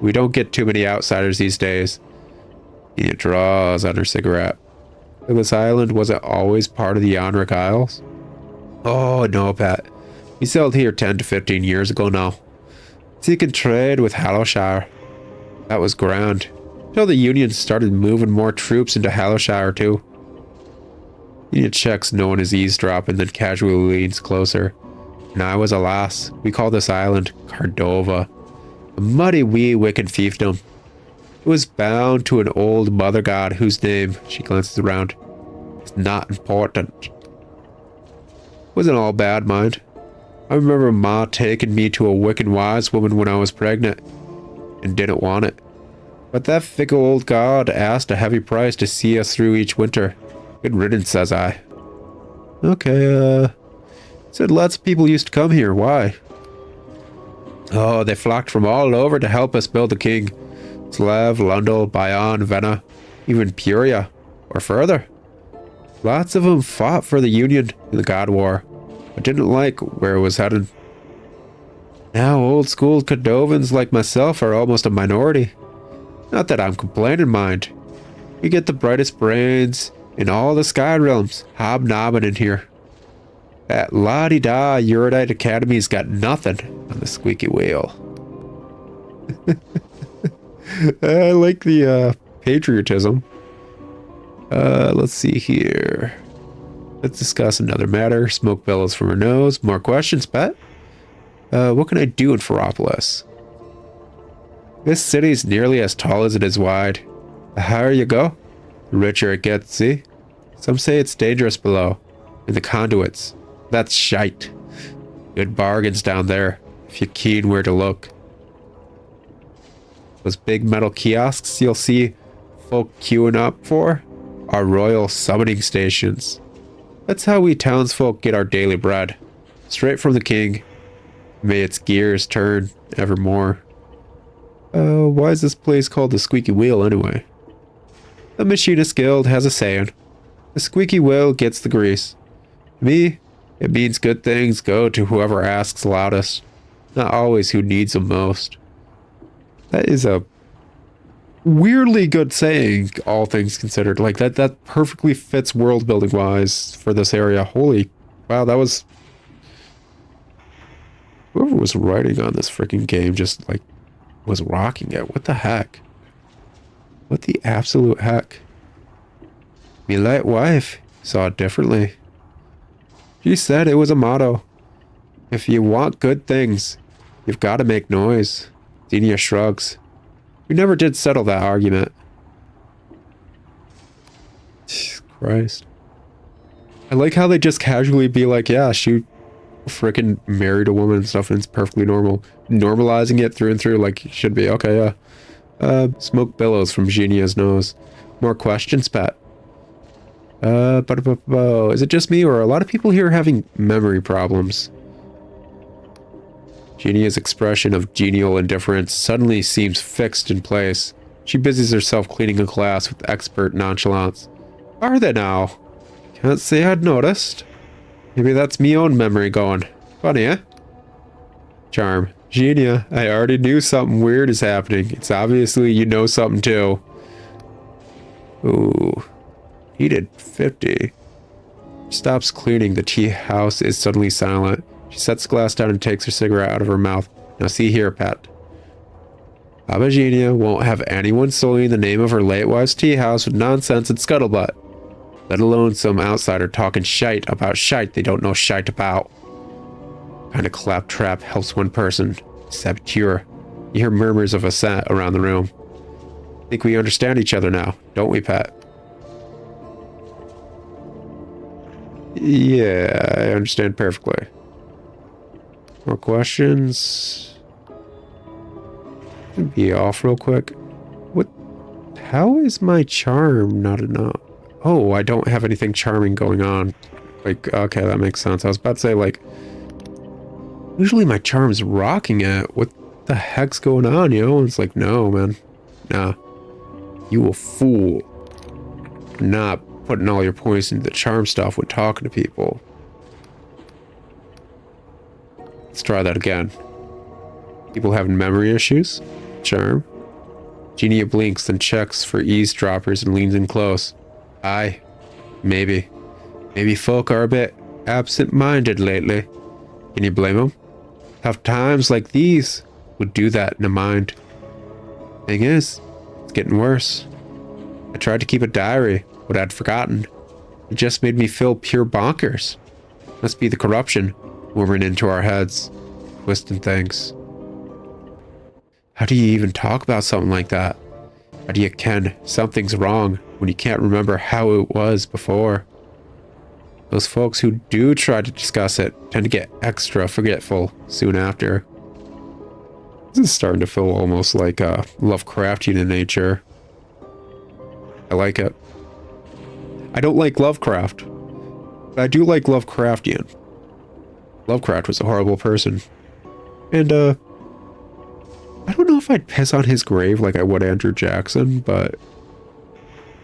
We don't get too many outsiders these days. He draws on her cigarette. So this island wasn't always part of the Yonric Isles? Oh, no, Pat. We sailed here 10 to 15 years ago now. Seeking trade with Hallowshire. That was grand. Until the Union started moving more troops into Hallowshire too. Union checks no one is eavesdropping, then casually leans closer. And I was a lass. We call this island Cordova. A muddy wee wicked fiefdom. It was bound to an old mother god whose name, she glances around, is not important. Wasn't all bad, mind. I remember Ma taking me to a wicked wise woman when I was pregnant, and didn't want it. But that fickle old god asked a heavy price to see us through each winter. Good riddance, says I. Okay, said lots of people used to come here. Why? Oh, they flocked from all over to help us build the king. Slav, Lundel, Bayonne, Vena, even Puria, or further. Lots of them fought for the Union in the God War, but didn't like where it was headed. Now old school Cordovans like myself are almost a minority. Not that I'm complaining, mind. We get the brightest brains in all the sky realms hobnobbing in here. That la-di-da Eurydite Academy's got nothing on the squeaky wheel. I like the patriotism. Let's see here. Let's discuss another matter. Smoke billows from her nose. More questions, Pat? What can I do in Ferropolis? This city's nearly as tall as it is wide. The higher you go, the richer it gets, see? Some say it's dangerous below, in the conduits. That's shite. Good bargains down there, if you're keen where to look. Those big metal kiosks you'll see folk queuing up for are royal summoning stations. That's how we townsfolk get our daily bread. Straight from the king. May its gears turn evermore. Why is this place called the Squeaky Wheel anyway? The Machinist Guild has a saying. The squeaky wheel gets the grease. To me, it means good things go to whoever asks loudest, not always who needs them most. That is a weirdly good saying, all things considered. Like, that perfectly fits world building wise for this area. Holy wow, that was... Whoever was writing on this freaking game just, like, was rocking it. What the heck? What the absolute heck? Me late wife saw it differently. She said it was a motto. If you want good things, you've got to make noise. Xenia shrugs. We never did settle that argument. Jesus Christ. I like how they just casually be like, yeah, she freaking married a woman and stuff, and it's perfectly normal. Normalizing it through and through like it should be. Okay, yeah. Smoke billows from Xenia's nose. More questions, Pat? Is it just me, or are a lot of people here having memory problems? Xenia's expression of genial indifference suddenly seems fixed in place. She busies herself cleaning a glass with expert nonchalance. Are they now? Can't say I'd noticed. Maybe that's me own memory going. Funny, eh? Charm. Xenia, I already knew something weird is happening. It's obviously you know something too. Ooh. He did 50. She stops cleaning. The tea house is suddenly silent. She sets the glass down and takes her cigarette out of her mouth. Now see here, Pat. Baba Xenia won't have anyone sullying the name of her late wife's tea house with nonsense and scuttlebutt. Let alone some outsider talking shite about shite they don't know shite about. Kind of claptrap helps one person. Saboteur. You hear murmurs of assent around the room. Think we understand each other now, don't we, Pat? Yeah, I understand perfectly. More questions? Be off real quick. What? How is my charm not enough? Oh, I don't have anything charming going on. Like, okay, that makes sense. I was about to say, like, Usually my charm's rocking it. What the heck's going on, you know? It's like, no, man. Nah. You a fool. For not putting all your points into the charm stuff when talking to people. Let's try that again. People having memory issues? Charm. Genia blinks, then checks for eavesdroppers and leans in close. Aye. Maybe. Maybe folk are a bit absent-minded lately. Can you blame them? Tough times like these would do that in a mind. Thing is, it's getting worse. I tried to keep a diary, but I'd forgotten. It just made me feel pure bonkers. Must be the corruption moving into our heads, twisting things. How do you even talk about something like that? How do you ken something's wrong when you can't remember how it was before? Those folks who do try to discuss it tend to get extra forgetful soon after. This is starting to feel almost like Lovecraftian in nature. I like it. I don't like Lovecraft, but I do like Lovecraftian. Lovecraft was a horrible person. And, I don't know if I'd piss on his grave like I would Andrew Jackson, but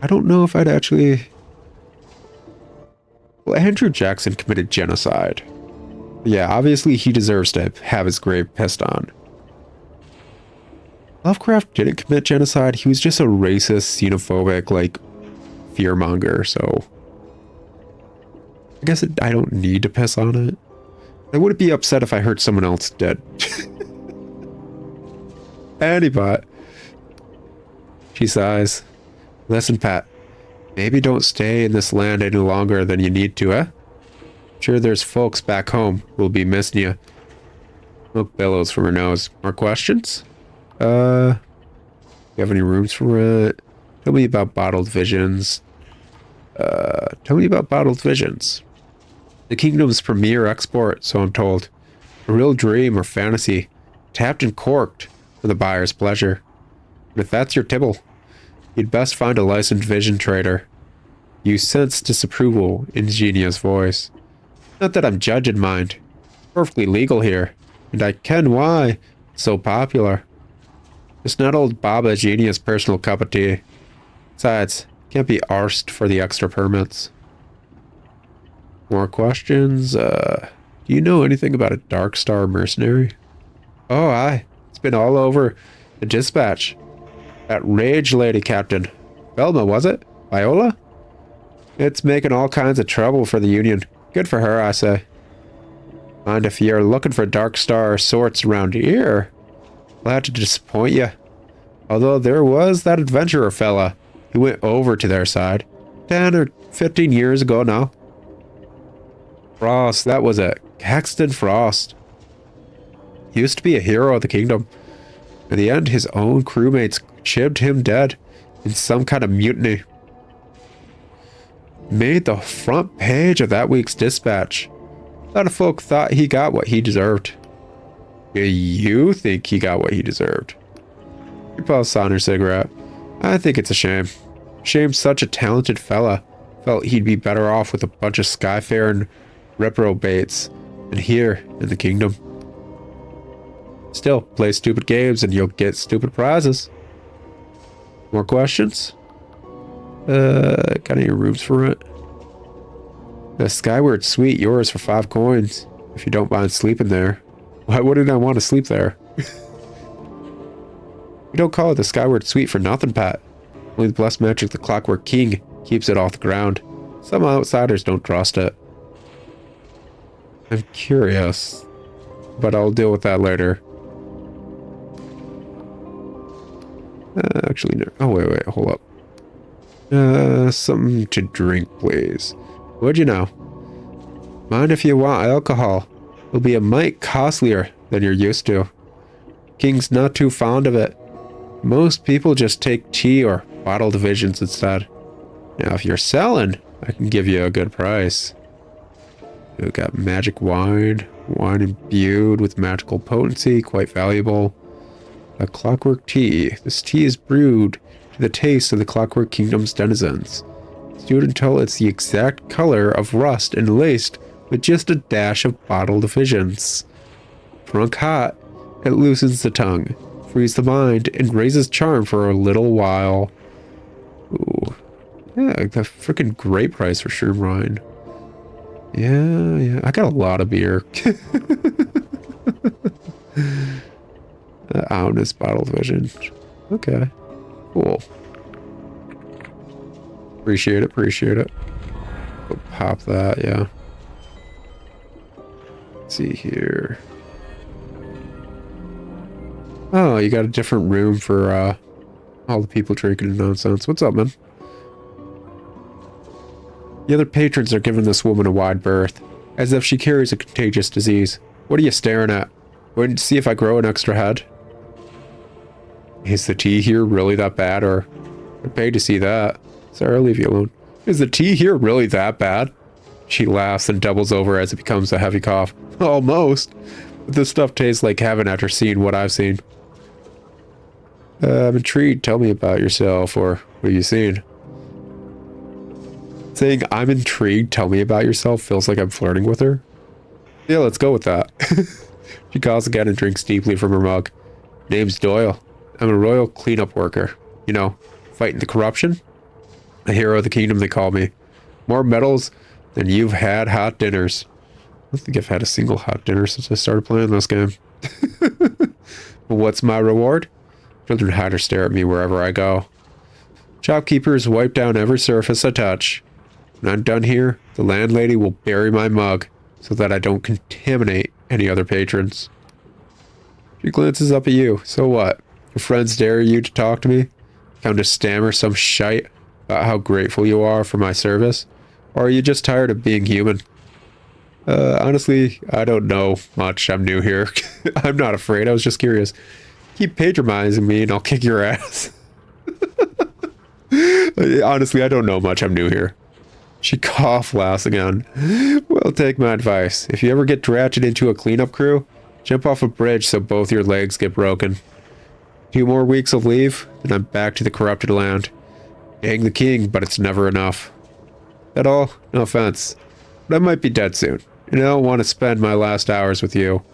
I don't know if I'd actually... Well, Andrew Jackson committed genocide. Yeah, obviously he deserves to have his grave pissed on. Lovecraft didn't commit genocide. He was just a racist, xenophobic, like, fearmonger, so... I guess I don't need to piss on it. I wouldn't be upset if I heard someone else dead. Anybot. She sighs. Listen, Pat. Maybe don't stay in this land any longer than you need to, eh? Sure, there's folks back home who'll be missing you. Smoke billows from her nose. More questions? You have any rooms for it? Tell me about bottled visions. Tell me about bottled visions. The kingdom's premier export, so I'm told. A real dream or fantasy. Tapped and corked for the buyer's pleasure. And if that's your tibble, you'd best find a licensed vision trader. You sense disapproval in Genia's voice. Not that I'm judging, mind. It's perfectly legal here, and I ken why it's so popular. It's not old Baba Genia's personal cup of tea. Besides, can't be arsed for the extra permits. More questions? Do you know anything about a Dark Star mercenary? Oh, aye. It's been all over the dispatch. That rage lady captain. Velma, was it? Viola? It's making all kinds of trouble for the Union. Good for her, I say. Mind if you're looking for Dark Star sorts around here, I'll have to disappoint you. Although there was that adventurer fella who went over to their side 10 or 15 years ago now. Frost, that was it. Caxton Frost. He used to be a hero of the kingdom. In the end, his own crewmates chipped him dead in some kind of mutiny. Made the front page of that week's dispatch. A lot of folk thought he got what he deserved. Do you think he got what he deserved? She paused on her cigarette. I think it's a shame. Shame such a talented fella felt he'd be better off with a bunch of skyfaring reprobates than here in the kingdom. Still, play stupid games and you'll get stupid prizes. More questions? Got any rooms for it? The Skyward Suite, yours for 5 coins. If you don't mind sleeping there. Why wouldn't I want to sleep there? We don't call it the Skyward Suite for nothing, Pat. Only the blessed magic the Clockwork King keeps it off the ground. Some outsiders don't trust it. I'm curious, but I'll deal with that later. Actually, no. Oh, wait, hold up. Something to drink, please. What'd you know? Mind if you want alcohol. It'll be a mite costlier than you're used to. King's not too fond of it. Most people just take tea or bottled visions instead. Now, if you're selling, I can give you a good price. We've got magic wine. Wine imbued with magical potency, quite valuable. A clockwork tea. This tea is brewed to the taste of the Clockwork Kingdom's denizens. Stewed until it's the exact color of rust and laced with just a dash of bottled visions. Drunk hot, it loosens the tongue, frees the mind, and raises charm for a little while. Ooh. Yeah, the freaking great price for shroom rind. Yeah. I got a lot of beer. Ominous bottle vision. Okay. Cool. Appreciate it. We'll pop that, yeah. Let's see here. Oh, you got a different room for all the people drinking nonsense. What's up, man? The other patrons are giving this woman a wide berth, as if she carries a contagious disease. What are you staring at? Waiting to see if I grow an extra head? Is the tea here really that bad, or I paid to see that? Sorry, I'll leave you alone. Is the tea here really that bad? She laughs and doubles over as it becomes a heavy cough. Almost. But this stuff tastes like heaven after seeing what I've seen. I'm intrigued. Tell me about yourself, or what have you seen? Saying I'm intrigued, tell me about yourself feels like I'm flirting with her. Yeah, let's go with that. She calls again and drinks deeply from her mug. Name's Doyle. I'm a royal cleanup worker. You know, fighting the corruption. A hero of the kingdom, they call me. More medals than you've had hot dinners. I don't think I've had a single hot dinner since I started playing this game. What's my reward? Children hide or stare at me wherever I go. Shopkeepers wipe down every surface I touch. When I'm done here, the landlady will bury my mug so that I don't contaminate any other patrons. She glances up at you. So what? Your friends dare you to talk to me? Come to stammer some shite about how grateful you are for my service? Or are you just tired of being human? Honestly, I don't know much. I'm new here. I'm not afraid. I was just curious. Keep patronizing me and I'll kick your ass. Honestly, I don't know much. I'm new here. She laughs again. Well, take my advice. If you ever get drafted into a cleanup crew, jump off a bridge so both your legs get broken. 2 more weeks of leave, and I'm back to the corrupted land. Hang the king, but it's never enough. That all? No offense. But I might be dead soon, and I don't want to spend my last hours with you.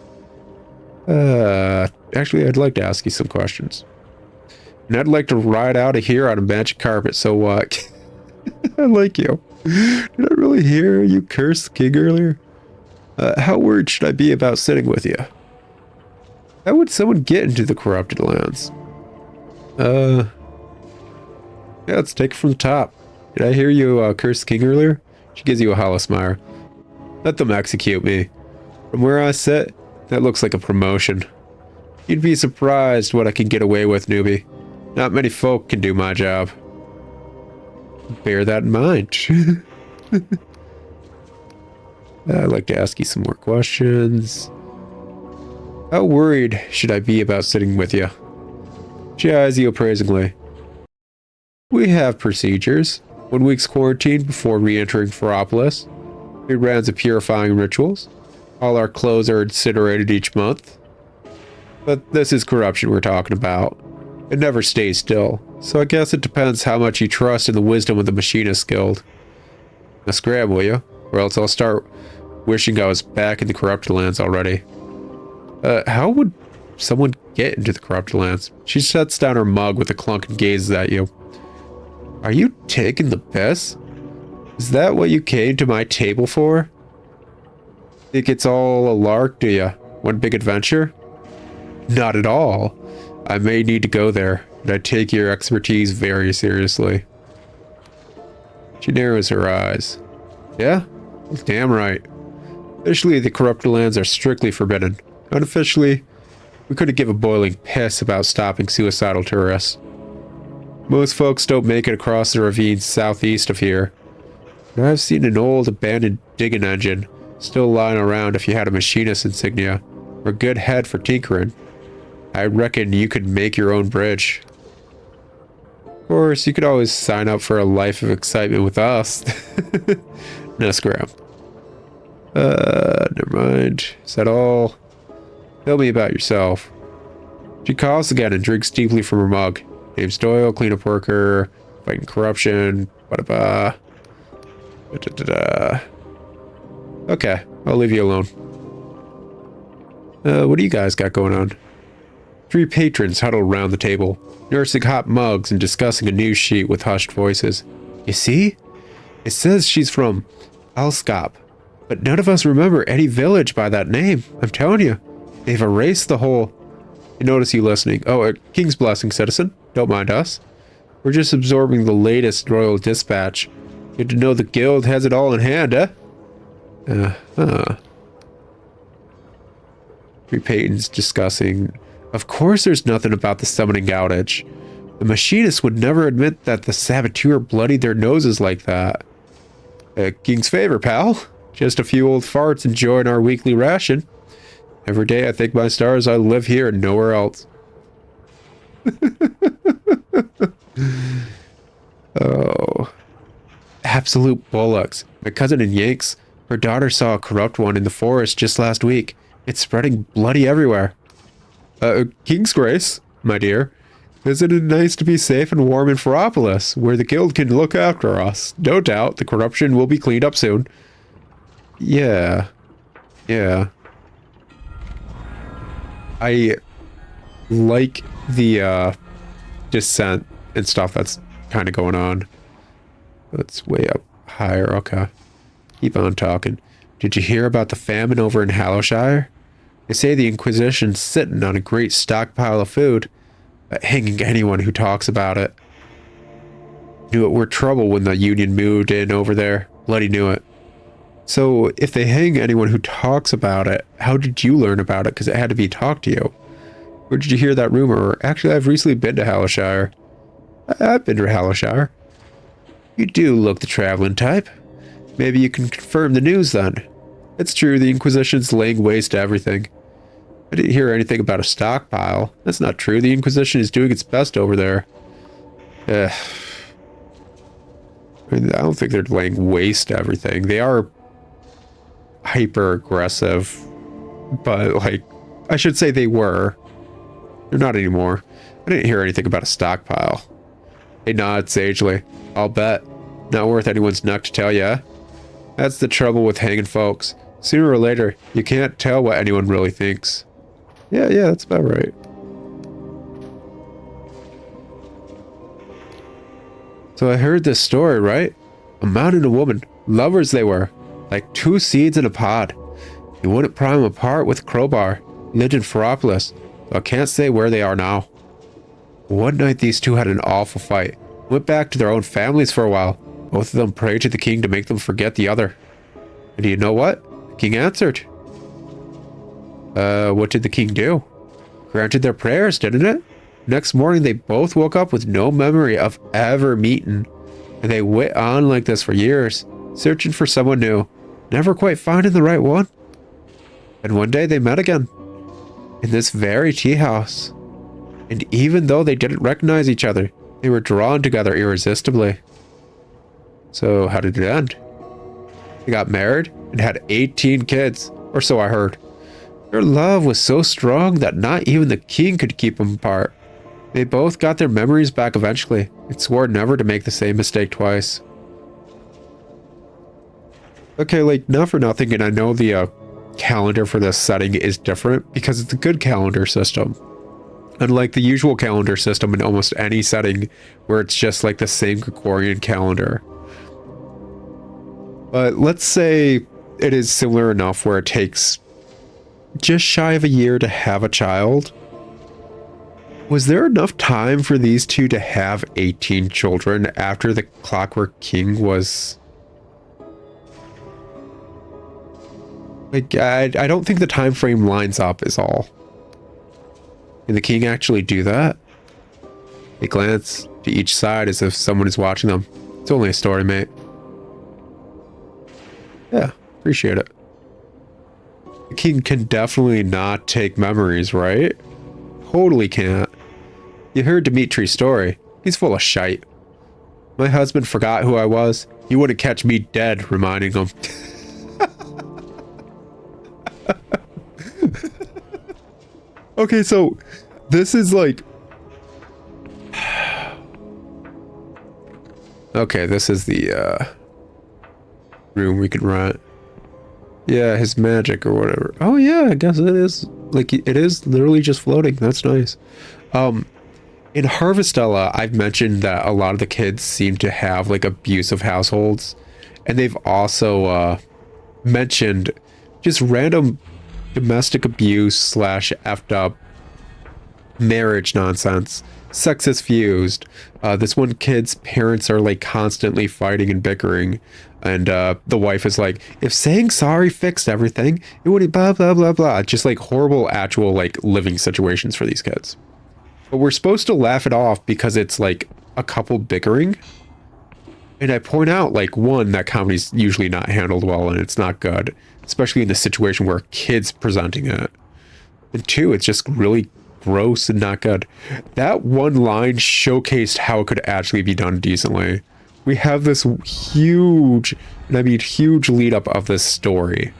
Actually, I'd like to ask you some questions. And I'd like to ride out of here on a magic carpet, so what? I like you. Did I really hear you curse the king earlier? How worried should I be about sitting with you? How would someone get into the corrupted lands? Yeah, let's take it from the top. Did I hear you curse the king earlier? She gives you a hollow smile. Let them execute me. From where I sit, that looks like a promotion. You'd be surprised what I can get away with, newbie. Not many folk can do my job. Bear that in mind. I'd like to ask you some more questions. How worried should I be about sitting with you? She eyes you appraisingly. We have procedures. 1 week's quarantine before re-entering Ferropolis. 3 rounds of purifying rituals. All our clothes are incinerated each month. But this is corruption we're talking about. It never stays still, so I guess it depends how much you trust in the wisdom of the Machinist Guild. Now scram, will you? Or else I'll start wishing I was back in the corrupted lands already. How would someone get into the corrupted lands? She sets down her mug with a clunk and gazes at you. Are you taking the piss? Is that what you came to my table for? Think it's all a lark, do you? One big adventure? Not at all. I may need to go there, and I take your expertise very seriously. She narrows her eyes. Yeah? Well, damn right. Officially, the corrupted lands are strictly forbidden. Unofficially, we couldn't give a boiling piss about stopping suicidal tourists. Most folks don't make it across the ravines southeast of here. And I've seen an old abandoned digging engine still lying around if you had a machinist insignia or a good head for tinkering. I reckon you could make your own bridge. Of course, you could always sign up for a life of excitement with us. No scram. Never mind. Is that all? Tell me about yourself. She coughs again and drinks deeply from her mug. Name's Doyle, cleanup worker, fighting corruption, ba-da-ba. Da-da-da-da. Okay, I'll leave you alone. What do you guys got going on? Three patrons huddle around the table, nursing hot mugs and discussing a news sheet with hushed voices. You see? It says she's from Alskop, but none of us remember any village by that name. I'm telling you, they've erased the whole... I notice you listening. Oh, King's Blessing, citizen. Don't mind us. We're just absorbing the latest royal dispatch. Good to know the guild has it all in hand, eh? Three patrons discussing... Of course there's nothing about the summoning outage. The machinists would never admit that the saboteur bloodied their noses like that. King's favor, pal. Just a few old farts enjoying our weekly ration. Every day I thank my stars I live here and nowhere else. Oh. Absolute bullocks. My cousin in Yanks, her daughter saw a corrupt one in the forest just last week. It's spreading bloody everywhere. King's Grace, my dear. Isn't it nice to be safe and warm in Ferropolis, where the guild can look after us? No doubt the corruption will be cleaned up soon. Yeah. Yeah. I like the dissent and stuff that's kind of going on. That's way up higher. Okay. Keep on talking. Did you hear about the famine over in Hallowshire? They say the Inquisition's sitting on a great stockpile of food, hanging anyone who talks about it. Knew it were trouble when the Union moved in over there. Bloody knew it. So, if they hang anyone who talks about it, how did you learn about it? Because it had to be talked to you. Where did you hear that rumor? Actually, I've recently been to Hallowshire. I've been to Hallowshire. You do look the traveling type. Maybe you can confirm the news then. It's true, the Inquisition's laying waste to everything. I didn't hear anything about a stockpile. That's not true. The Inquisition is doing its best over there. I mean, I don't think they're laying waste to everything. They are hyper aggressive, but like, I should say they were. They're not anymore. I didn't hear anything about a stockpile. They nod sagely. I'll bet. Not worth anyone's neck to tell ya. That's the trouble with hanging folks. Sooner or later, you can't tell what anyone really thinks. Yeah, that's about right. So I heard this story, right? A man and a woman, lovers they were, like two seeds in a pod. He wouldn't pry them apart with a crowbar. Lived in Ferropolis, so I can't say where they are now. One night these two had an awful fight. Went back to their own families for a while. Both of them prayed to the king to make them forget the other. And do you know what? The king answered. What did the king do? Granted their prayers, didn't it? Next morning they both woke up with no memory of ever meeting. And they went on like this for years, searching for someone new, never quite finding the right one. And one day they met again, in this very tea house. And even though they didn't recognize each other, they were drawn together irresistibly. So how did it end? They got married and had 18 kids, or so I heard. Their love was so strong that not even the king could keep them apart. They both got their memories back eventually and swore never to make the same mistake twice. Okay, like, not for nothing, and I know the calendar for this setting is different because it's a good calendar system. Unlike the usual calendar system in almost any setting where it's just like the same Gregorian calendar. But let's say it is similar enough where it takes just shy of a year to have a child. Was there enough time for these two to have 18 children after the Clockwork King was... Like, I don't think the time frame lines up is all. Can the king actually do that? They glance to each side as if someone is watching them. It's only a story, mate. Yeah, appreciate it. The king can definitely not take memories, right? Totally can't. You heard Dimitri's story. He's full of shite. My husband forgot who I was. He wouldn't catch me dead, reminding him. Okay, so this is like... Okay, this is the room we can rent. Yeah, his magic or whatever. Oh yeah, I guess it is like it is literally just floating. That's nice. In Harvestella, I've mentioned that a lot of the kids seem to have like abusive households, and they've also mentioned just random domestic abuse slash effed up marriage nonsense, sexist fused. This one kid's parents are like constantly fighting and bickering, and the wife is like, if saying sorry fixed everything, it wouldn't blah blah blah blah. Just like horrible actual like living situations for these kids. But we're supposed to laugh it off because it's like a couple bickering. And I point out, like, one, that comedy's usually not handled well and it's not good, especially in the situation where a kid's presenting it. And two, it's just really gross and not good. That one line showcased how it could actually be done decently. We have this huge, and I mean huge lead up of this story.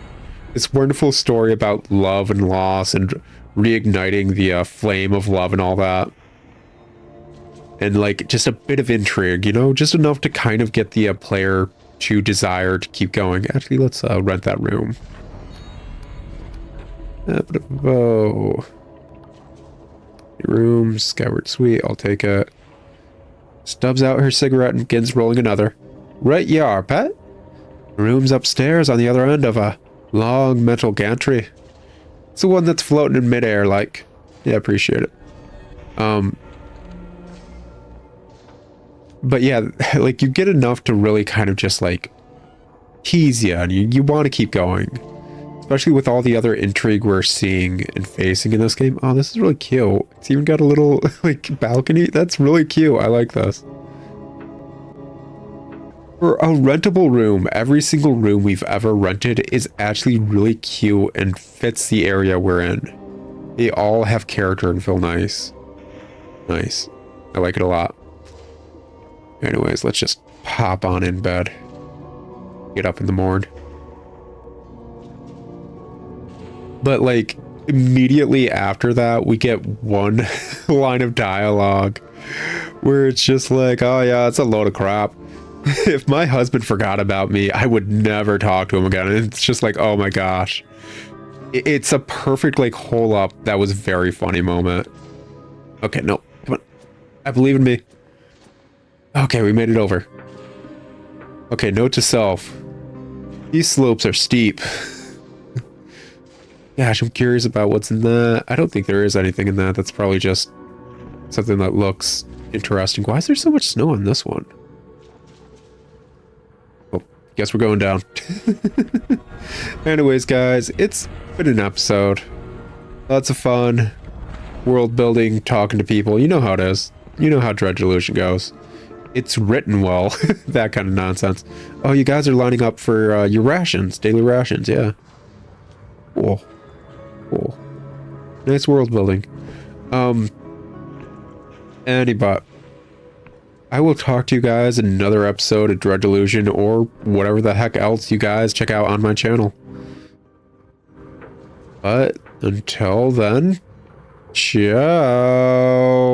This wonderful story about love and loss and reigniting the flame of love and all that. And like just a bit of intrigue, you know, just enough to kind of get the player to desire to keep going. Actually, let's rent that room. Room, Skyward Suite, I'll take it. Stubs out her cigarette and begins rolling another. Right you are, pet. Room's upstairs on the other end of a long metal gantry. It's the one that's floating in midair, like. Yeah, appreciate it. But yeah, like you get enough to really kind of just like tease you, and you want to keep going. Especially with all the other intrigue we're seeing and facing in this game. Oh, this is really cute. It's even got a little like balcony. That's really cute. I like this. For a rentable room, every single room we've ever rented is actually really cute and fits the area we're in. They all have character and feel nice. Nice. I like it a lot. Anyways, let's just pop on in bed. Get up in the morning. But like immediately after that, we get one line of dialogue where it's just like, oh yeah, it's a load of crap. If my husband forgot about me, I would never talk to him again. And it's just like, oh my gosh. It's a perfect like hole up. That was a very funny moment. Okay, no, come on. I believe in me. Okay, we made it over. Okay, note to self. These slopes are steep. Gosh, I'm curious about what's in that. I don't think there is anything in that. That's probably just something that looks interesting. Why is there so much snow on this one? Well, guess we're going down. Anyways, guys, it's been an episode. Lots of fun. World building, talking to people. You know how it is. You know how Dread Delusion goes. It's written well. That kind of nonsense. Oh, you guys are lining up for your rations. Daily rations, yeah. Cool. Cool. Nice world building. Anybot. I will talk to you guys in another episode of Dread Delusion or whatever the heck else you guys check out on my channel. But until then, ciao.